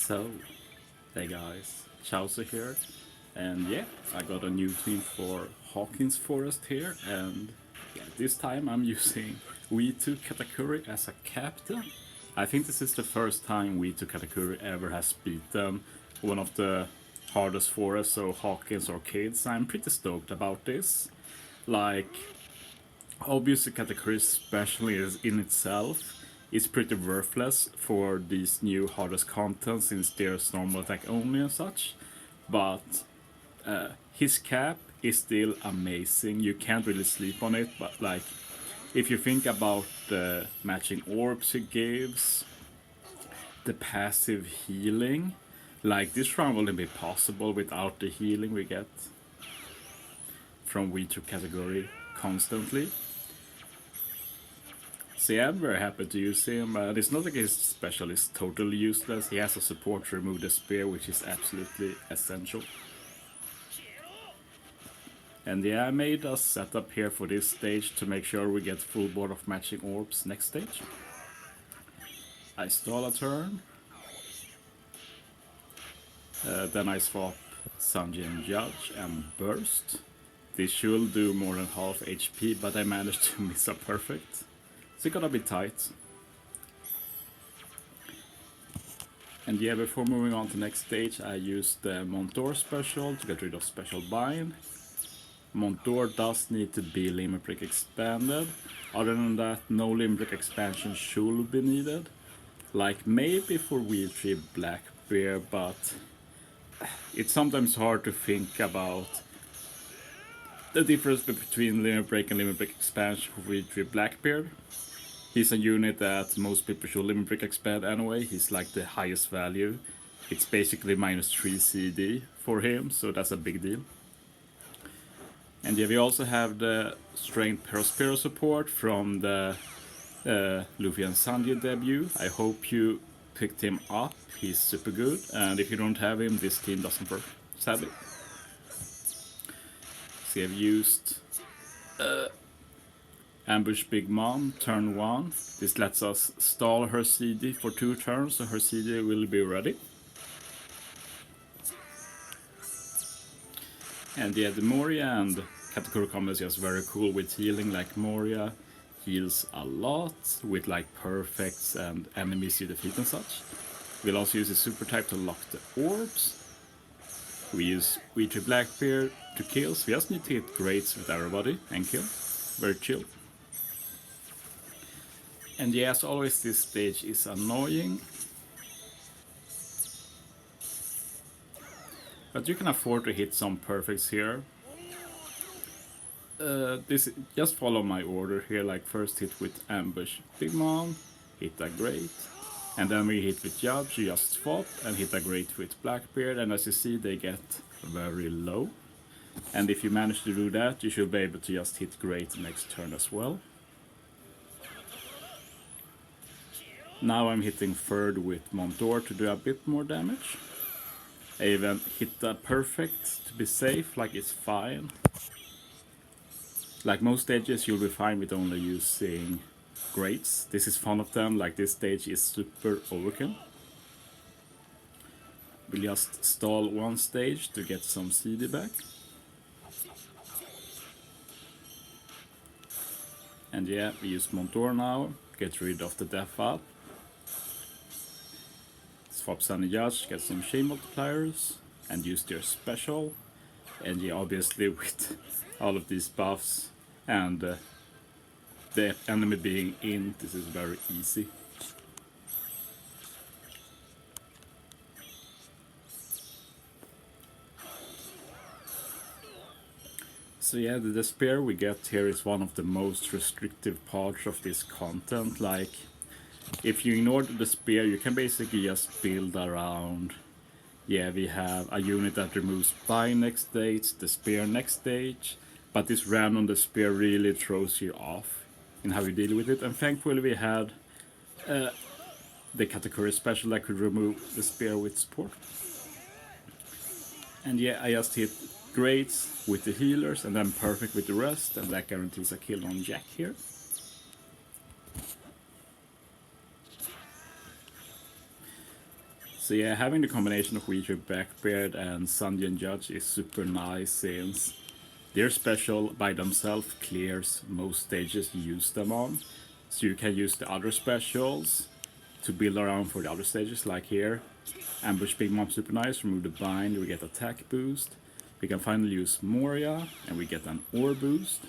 So, hey guys, Chaucer here, and yeah, I got a new team for Hawkins Forest here, and yeah, this time I'm using V2 Katakuri as a captain. I think this is the first time V2 Katakuri ever has beaten one of the hardest forests, so Hawkins or Kids. I'm pretty stoked about this. Like, obviously Katakuri especially is in itself is pretty worthless for these new hardest content since there's normal attack only and such, but his cap is still amazing. You can't really sleep on it, but like if you think about the matching orbs he gives, the passive healing, like this run wouldn't be possible without the healing we get from V2 category constantly. So yeah, I'm very happy to use him. It's not like his special is totally useless. He has a support to remove the spear, which is absolutely essential. And yeah, I made a setup here for this stage to make sure we get full board of matching orbs next stage. I stall a turn. Then I swap Sanji and Judge and Burst. This should do more than half HP, but I managed to miss a perfect. So it's gonna be tight. And yeah, before moving on to next stage, I used the Montour special to get rid of special bind. Montour does need to be Limit Break expanded. Other than that, no Limit Break expansion should be needed. Like maybe for V3 Blackbeard, but it's sometimes hard to think about the difference between Limit Break and Limit Break expansion for V3 Blackbeard. He's a unit that most people should Limit Break expand anyway. He's like the highest value. It's basically -3 CD for him, so that's a big deal. And yeah, we also have the Strength Perospero support from the Luffy and Sanji debut. I hope you picked him up. He's super good. And if you don't have him, this team doesn't work, sadly. So I've used Ambush Big Mom, turn 1. This lets us stall her CD for 2 turns, so her CD will be ready. And yeah, the Moria and Katakuri combo is just very cool with healing. Like Moria heals a lot with like perfects and enemies you defeat and such. We'll also use the super type to lock the orbs. We use V3 Blackbeard to kill, so we just need to hit greats with everybody and kill. Very chill. And yeah, as always, this stage is annoying. But you can afford to hit some perfects here. Just follow my order here, like first hit with Ambush Big Mom, hit a great. And then we hit with Judge, you just swap and hit a great with Blackbeard. And as you see, they get very low. And if you manage to do that, you should be able to just hit great next turn as well. Now I'm hitting third with Montour to do a bit more damage. I even hit a perfect to be safe, like it's fine. Like most stages you'll be fine with only using greats. This is one of them, like this stage is super overkill. We'll just stall one stage to get some CD back. And yeah, we use Montour now, get rid of the death up. Swap Sunny Judge, get some chain multipliers, and use their special. And yeah, obviously with all of these buffs and the enemy being in, this is very easy. So yeah, the despair we get here is one of the most restrictive parts of this content. Like, if you ignore the spear, you can basically just build around. Yeah, we have a unit that removes bind next stage, the spear next stage, but this random the spear really throws you off in how you deal with it. And thankfully we had the Katakuri special that could remove the spear with support. And yeah, I just hit greats with the healers and then perfect with the rest, and that guarantees a kill on Jack here. So yeah, having the combination of Witcher, Blackbeard and Sanjian Judge is super nice since their special by themselves clears most stages you use them on. So you can use the other specials to build around for the other stages, like here. Ambush Big Mom super nice, remove the bind, we get attack boost. We can finally use Moria, and we get an ore boost.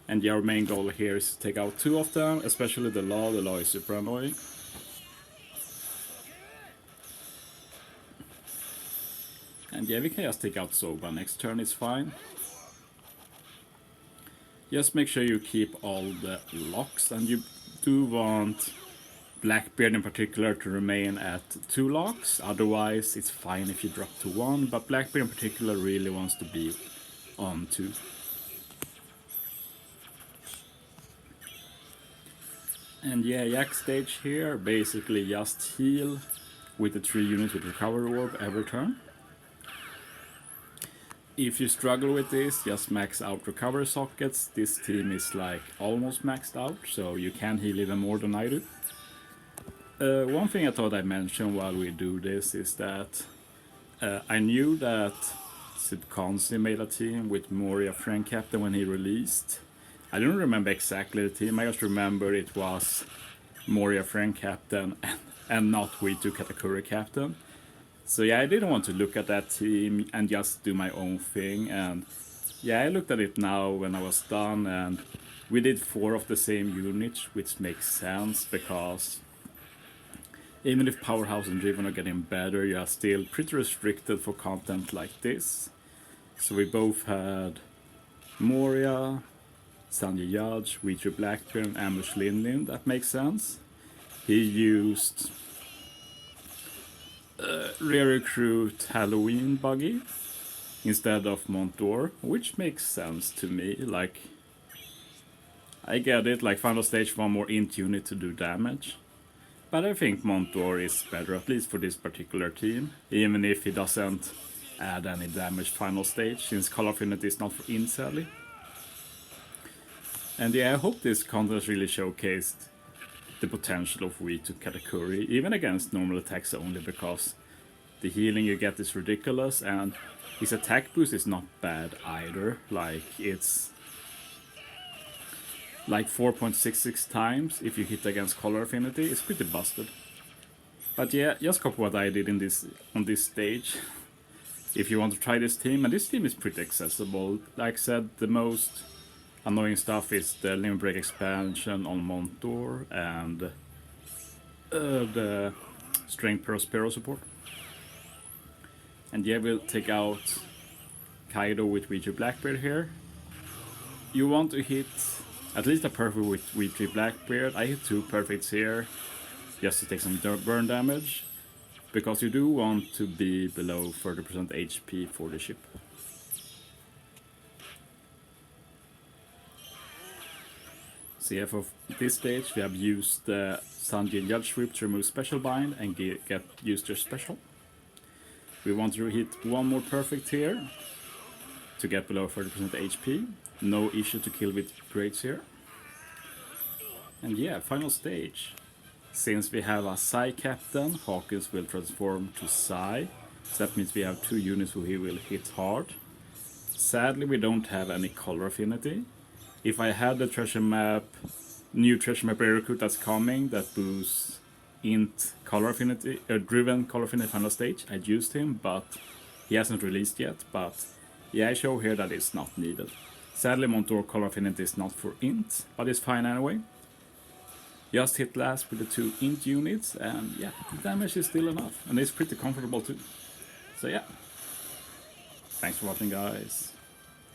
And yeah, our main goal here is to take out 2 of them, especially the Law. The Law is super annoying. And yeah, we can just take out Soba. Next turn is fine. Just make sure you keep all the locks, and you do want Blackbeard in particular to remain at 2 locks. Otherwise, it's fine if you drop to 1, but Blackbeard in particular really wants to be on 2. And yeah, Yak stage here, basically just heal with the 3 units with Recovery Orb every turn. If you struggle with this, just max out recovery sockets. This team is like almost maxed out, so you can heal even more than I do. One thing I thought I'd mention while we do this is that I knew that Subconsci made a team with Moria friend captain when he released. I don't remember exactly the team, I just remember it was Moria friend captain and not V2 Katakuri captain. So yeah, I didn't want to look at that team and just do my own thing, and yeah, I looked at it now when I was done, and we did 4 of the same units, which makes sense because even if Powerhouse and Driven are getting better, you are still pretty restricted for content like this. So we both had Moria, Sanjay Judge, Witcher Blackbeard, and Ambush Lin. That makes sense. He used Rear Recruit Halloween Buggy instead of Montour, which makes sense to me. Like, I get it, like final stage 1 more int unit to do damage. But I think Montour is better, at least for this particular team, even if he doesn't add any damage final stage, since Color Affinity is not for int sadly. And yeah, I hope this contest really showcased the potential of V2 Katakuri, even against normal attacks only, because the healing you get is ridiculous, and his attack boost is not bad either. Like, it's like 4.66 times if you hit against Color Affinity. It's pretty busted. But yeah, just copy what I did on this stage if you want to try this team, and this team is pretty accessible. Like I said, the most annoying stuff is the Limit Break expansion on Montour and the Strength Prospero support. And yeah, we'll take out Kaido with V3 Blackbeard here. You want to hit at least a perfect with V3 Blackbeard. I hit 2 perfects here just to take some burn damage, because you do want to be below 30% HP for the ship. So yeah, for this stage we have used the Sanji and Judge Sweep to remove Special Bind and use their special. We want to hit 1 more perfect here to get below 30% HP. No issue to kill with grades here. And yeah, final stage. Since we have a Psy captain, Hawkins will transform to Psy. So that means we have 2 units who he will hit hard. Sadly, we don't have any color affinity. If I had the treasure map, new treasure map recruit that's coming that boosts int color affinity, driven color affinity final stage, I'd used him, but he hasn't released yet. But yeah, I show here that it's not needed. Sadly, Montour color affinity is not for int, but it's fine anyway. Just hit last with the 2 int units, and yeah, the damage is still enough, and it's pretty comfortable too. So yeah, thanks for watching guys,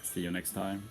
see you next time.